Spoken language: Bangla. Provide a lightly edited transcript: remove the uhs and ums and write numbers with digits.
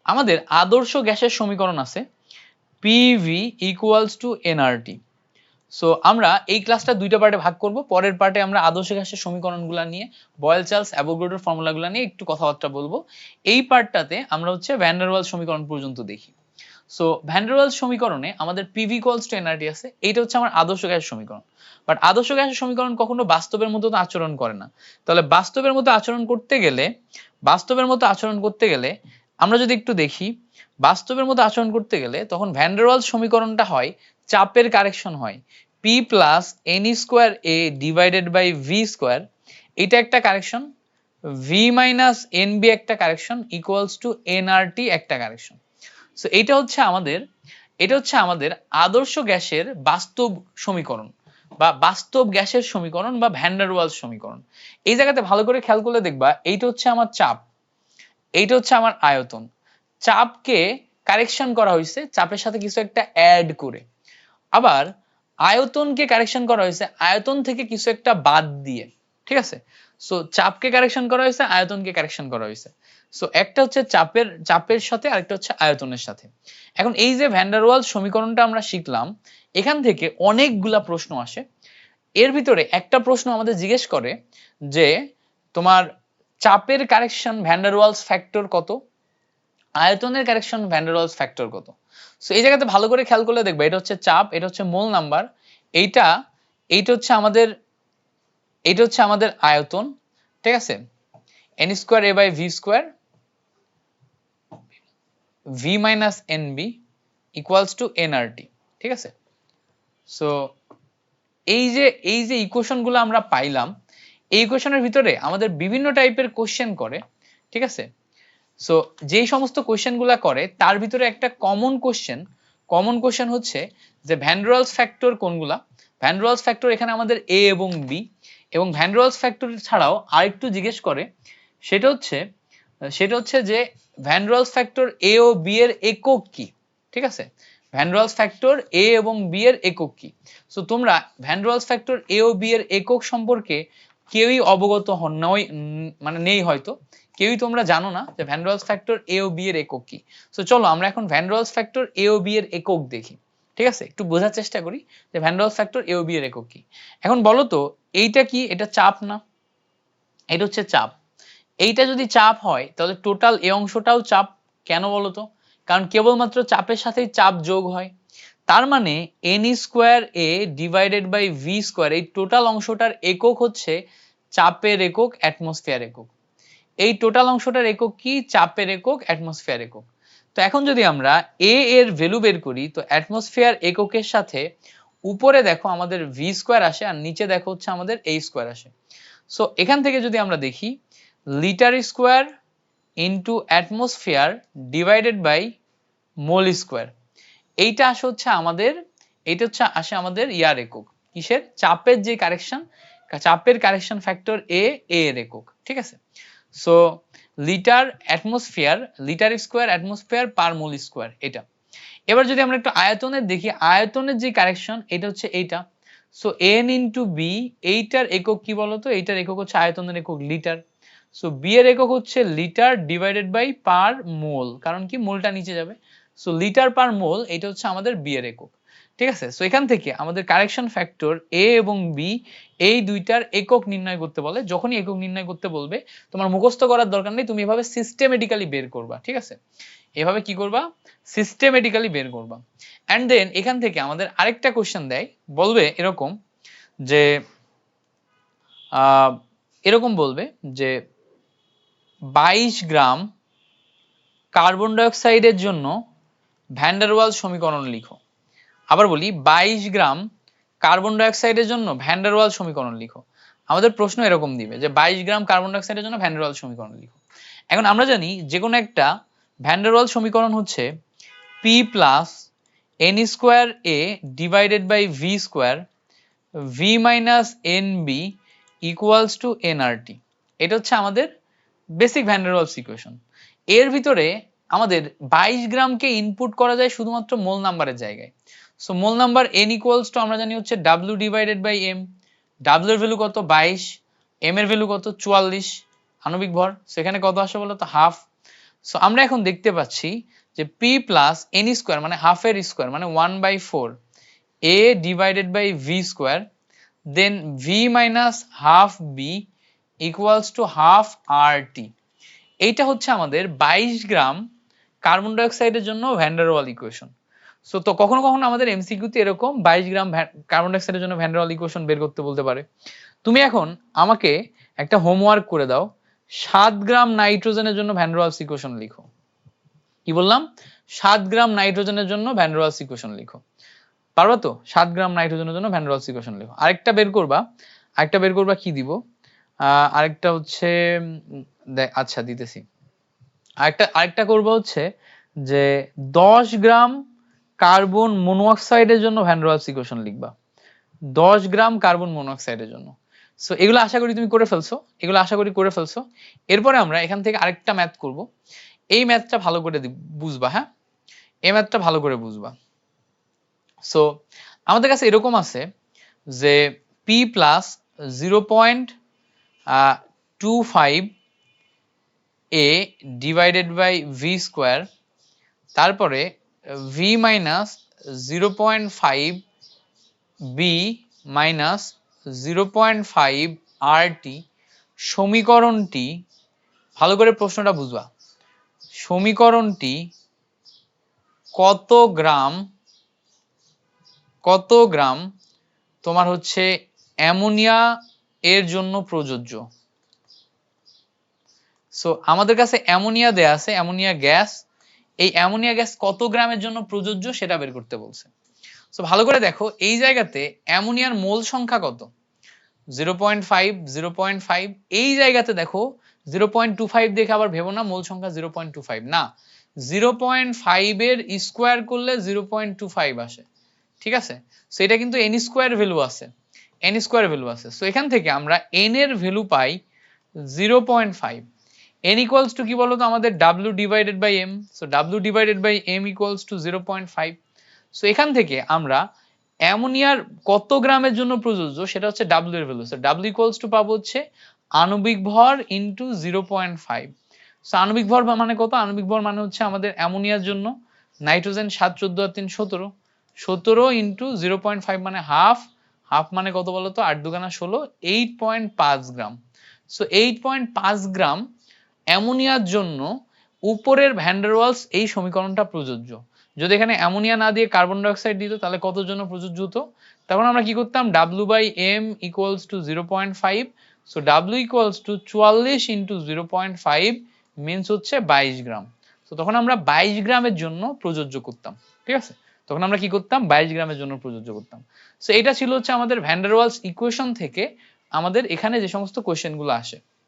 আমাদের আদর্শ গ্যাসের সমীকরণ আছে PV equals to nRT. So আমরা এই ক্লাসটা দুইটা পার্টে ভাগ করব। পরের পার্টে আমরা আদর্শ গ্যাসের সমীকরণগুলো নিয়ে, বয়েল-চার্লস অ্যাভোগাড্রোর ফর্মুলাগুলো নিয়ে একটু কথাবার্তা বলবো। এই পার্টটাতে আমরা হচ্ছে ভ্যান ডার ওয়ালস সমীকরণ পর্যন্ত দেখি। সো ভ্যান ডার ওয়ালস সমীকরণে আমাদের পিভি ইকুয়ালস টু এনআরটি আছে। এইটা হচ্ছে আমার আদর্শ গ্যাসের সমীকরণ। বাট আদর্শ গ্যাসের সমীকরণ কখনো বাস্তবের মতো আচরণ করে না। তাহলে বাস্তবের মতো আচরণ করতে গেলে আমরা যদি একটু দেখি, বাস্তবের মতো আচরণ করতে গেলে তখন ভ্যান ডার ওয়ালস সমীকরণটা হয় চাপের কারেকশন হয় p plus n square a divided by v square, এটা একটা correction, v minus n b একটা কারেকশন, ইকুয়ালস টু এনআরটি একটা কারেকশন। সো এটা হচ্ছে আমাদের আদর্শ গ্যাসের বাস্তব সমীকরণ বা বাস্তব গ্যাসের সমীকরণ বা ভ্যান ডার ওয়ালস সমীকরণ। এই জায়গাতে ভালো করে খেয়াল করলে দেখবা এইটা হচ্ছে আমার চাপ, এইটা হচ্ছে আমার আয়তন। চাপকে কারেকশন করা হয়েছে চাপের সাথে কিছু একটা অ্যাড করে, আবার আয়তনকে কারেকশন করা হয়েছে আয়তন থেকে কিছু একটা বাদ দিয়ে। ঠিক আছে, সো চাপকে কারেকশন করা হয়েছে, আয়তনকে কারেকশন করা হয়েছে। সো একটা হচ্ছে চাপের সাথে, আরেকটা হচ্ছে আয়তনের সাথে। এখন এই যে ভ্যান ডার ওয়ালস সমীকরণটা আমরা শিখলাম, এখান থেকে অনেকগুলা প্রশ্ন আসে। এর ভিতরে একটা প্রশ্ন আমাদের জিজ্ঞেস করে যে তোমার চাপের correction van der Waals factor কত, আয়তনের correction van der Waals factor কত। সো এই জায়গাতে ভালো করে খেয়াল করলে দেখবা এটা হচ্ছে চাপ, এটা হচ্ছে মোল নাম্বার, এইটা এইটা হচ্ছে আমাদের আয়তন। ঠিক আছে, n square a by v square v minus n b equals to nRT. ঠিক আছে, সো এই যে ইকুয়েশন গুলো আমরা পাইলাম, এই ইকুয়েশনের ভিতরে আমাদের বিভিন্ন টাইপের কোশ্চেন করে। ঠিক আছে, সো যেই সমস্ত কোশ্চেন গুলা করে তার ভিতরে একটা কমন কোশ্চেন হচ্ছে যে ভ্যান ডার ওয়ালস ফ্যাক্টর কোনগুলা। ভ্যান ডার ওয়ালস ফ্যাক্টর এখানে আমাদের এ এবং বি, এবং ভ্যান ডার ওয়ালস ফ্যাক্টর ছাড়াও আরেকটু জিজ্ঞেস করে, সেটা হচ্ছে যে ভ্যান ডার ওয়ালস ফ্যাক্টর এ ও বি এর একক কি। ঠিক আছে, ভ্যান ডার ওয়ালস ফ্যাক্টর এ এবং বি এর একক কি। সো তোমরা ভ্যান ডার ওয়ালস ফ্যাক্টর এ ও বি এর একক সম্পর্কে কেউই অবগত হন নয়, মানে নেই হয়তো, কেউই তোমরা জানো না যে ভ্যান ডার ওয়ালস ফ্যাক্টর এ ও বি এর একক কি। সো চলো আমরা এখন ভ্যান ডার ওয়ালস ফ্যাক্টর এ ও বি এর একক দেখি। ঠিক আছে, একটু বোঝার চেষ্টা করি যে ভ্যান ডার ওয়ালস ফ্যাক্টর এ ও বি এর একক কি। এখন বলো তো এইটা কি, এটা চাপ না? এটা হচ্ছে চাপ। এইটা যদি চাপ হয় তাহলে টোটাল এই অংশটাও চাপ। কেন বলো তো? কারণ কেবলমাত্র চাপের সাথেই চাপ যোগ হয়। তার মানে n square a divided by v square, এই টোটাল অংশটার একক হচ্ছে চাপের একক, অ্যাটমসফিয়ার একক। এই টোটাল অংশটার একক কি? চাপের একক, অ্যাটমসফিয়ার একক। তো এখন যদি আমরা এ এর ভ্যালু বের করি, তো অ্যাটমসফিয়ার এককের সাথে উপরে দেখো আমাদের ভি স্কোয়ার আসে আর নিচে দেখো হচ্ছে আমাদের এ স্কোয়ার আসে। সো এখান থেকে যদি আমরা দেখি litre square into atmosphere divided by mole square, এইটা আসে আমাদের ইয়ার একক, কিসের? চাপের যে কারেকশন, চাপের কারেকশন ফ্যাক্টর এ এর একক। ঠিক আছে, সো লিটার স্কোয়ার অ্যাটমসফিয়ার পার মোল স্কোয়ার এটা। এবার যদি আমরা একটু আয়তনের দেখি, আয়তনের যে কারেকশন এটা হচ্ছে এইটা। সো এন ইন্টু বি, এইটার একক কি বলতো? এইটার একক হচ্ছে আয়তনের একক লিটার। সো বি এর একক হচ্ছে লিটার ডিভাইডেড বাই পার মোল, কারণ কি মোলটা নিচে যাবে। সো লিটার পার মোল, এটা হচ্ছে আমাদের বি এর একক। ঠিক আছে, সো এখান থেকে আমাদের কারেকশন ফ্যাক্টর এ এবং বি এই দুইটার একক নির্ণয় করতে বলে। যখনই একক নির্ণয় করতে বলবে তোমার মুখস্থ করার দরকার নেই, তুমি এভাবে সিস্টেমেটিক্যালি বের করবা। ঠিক আছে, এভাবে কি করবা? সিস্টেমেটিক্যালি বের করবা। অ্যান্ড দেন এখান থেকে আমাদের আরেকটা কোশ্চেন দেয়, বলবে এরকম যে বলবে যে 22 গ্রাম কার্বন ডাইঅক্সাইডের জন্য ভ্যান ডার ওয়ালস সমীকরণ লিখো। আবার বলি 22 গ্রাম কার্বন ডাইঅক্সাইডের জন্য ভ্যান ডার ওয়ালস সমীকরণ লিখো। আমাদের প্রশ্ন এরকম দিবে যে 22 গ্রাম কার্বন ডাইঅক্সাইডের জন্য ভ্যান ডার ওয়ালস সমীকরণ লিখো। এখন আমরা জানি যে কোনো একটা ভ্যান ডার ওয়ালস সমীকরণ হচ্ছে p plus n square a divided by v square v minus n b equals to nRT. এটা হচ্ছে আমাদের basic van der Waals equation. এর ভিতরে আমাদের 22 গ্রামকে ইনপুট করা যায় শুধুমাত্র মোল নাম্বারের জায়গায়। So mole number n equals to আমরা জানি হচ্ছে w divided by m। w এর ভ্যালু কত? 22। m এর ভ্যালু কত? 44 আণবিক ভর। সেখানে কত আসে বলো তো? হাফ। সো আমরা এখন দেখতে পাচ্ছি যে p প্লাস n স্কোয়ার মানে হাফ এর স্কোয়ার মানে 1/4 a divided by v square then v minus half b equals to half RT। এইটা হচ্ছে আমাদের 22 গ্রাম কার্বন ডাইঅক্সাইডের জন্য van der Waal equation. So তো কখনো কখনো আমাদের এমসিকিউতে এরকম 22 গ্রাম কার্বন ডাইঅক্সাইডের জন্য ভ্যান ডার ওয়াল ইকুয়েশন বের করতে বলতে পারে। তুমি এখন আমাকে একটা হোমওয়ার্ক করে দাও, 7 গ্রাম নাইট্রোজেনের জন্য ভ্যান ডার ওয়ালস ইকুয়েশন লিখো। কি বললাম? 7 গ্রাম নাইট্রোজেনের জন্য ভ্যান ডার ওয়ালস ইকুয়েশন লিখো। পারবা তো? 7 গ্রাম নাইট্রোজেনের জন্য ভ্যান ডার ওয়ালস ইকুয়েশন লিখো। আরেকটা বের করবা কি দিব? আরেকটা হচ্ছে আচ্ছা দিতেছি। আরেকটা করবো হচ্ছে যে 10 গ্রাম কার্বন মনোঅক্সাইডের জন্য ভ্যান ডার ওয়ালস ইকুয়েশন লিখবা। 10 গ্রাম কার্বন মনোঅক্সাইডের জন্য। সো এগুলো আশা করি তুমি করে ফেলছো। এরপরে আমরা এখান থেকে আরেকটা ম্যাথ করব। এই ম্যাথটা ভালো করে বুঝবা, হ্যাঁ, এই ম্যাথটা ভালো করে বুঝবা। সো আমাদের কাছে এরকম আছে যে p plus 0.25 a divided by v square, তারপরে v minus 0.5 b minus 0.5 RT সমীকরণটি, ভালো করে প্রশ্নটা বুঝবা, সমীকরণটি কত গ্রাম তোমার হচ্ছে অ্যামোনিয়া এর জন্য প্রযোজ্য। সো আমাদের কাছে অ্যামোনিয়া দেয়া আছে, অ্যামোনিয়া গ্যাস, এই অ্যামোনিয়া গ্যাস কত গ্রামের জন্য প্রযোজ্য সেটা বের করতে বলছে। সো ভালো করে দেখো, এই জায়গাতে অ্যামোনিয়ার মোল সংখ্যা কত? 0.5 এই জায়গাতে দেখো 0.25 দেখে আবার ভেবো না মোল সংখ্যা 0.25 না, 0.5 এর স্কোয়ার করলে 0.25 আসে, ঠিক আছে? সো এটা কিন্তু n স্কোয়ার ভ্যালু আছে, সো এখান থেকে আমরা n এর ভ্যালু পাই 0.5। n ইকুয়ালস টু কি বলতো আমাদের w divided by m, so w divided by m equals to 0.5। So এখান থেকে আমরা অ্যামোনিয়ার কত গ্রামের জন্য প্রযোজ্য সেটা হচ্ছে w এর value, so w equals two পাবো হচ্ছে আণবিক ভর ইনটু 0.5। সো আণবিক ভর মানে কত? আণবিক ভর মানে হচ্ছে আমাদের অ্যামোনিয়ার জন্য নাইট্রোজেন 7 14 আর 3 17, 17 ইনটু 0.5 মানে হাফ মানে কত বলতো? 8 দুগুণা 16, 8.5 গ্রাম। সো 8.5 গ্রাম অ্যামোনিয়ার জন্য উপরের ভ্যান ডার ওয়ালস এই সমীকরণটা প্রযোজ্য। যদি এখানে অ্যামোনিয়া না দিয়ে কার্বন ডাইঅক্সাইড দিত তাহলে কতর জন্য প্রযোজ্য হতো? তখন আমরা কি করতাম? w by m equals to 0.5, so w equals to 44 into 0.5 means হচ্ছে 22 গ্রাম। তো তখন আমরা 22 গ্রামের জন্য প্রযোজ্য করতাম, ঠিক আছে? তখন আমরা কি করতাম? 22 গ্রামের জন্য প্রযোজ্য করতাম। সো এটা ছিল হচ্ছে আমাদের ভ্যান ডার ওয়ালস ইকুয়েশন থেকে আমাদের এখানে যে সমস্ত কোশ্চেন গুলো আসে।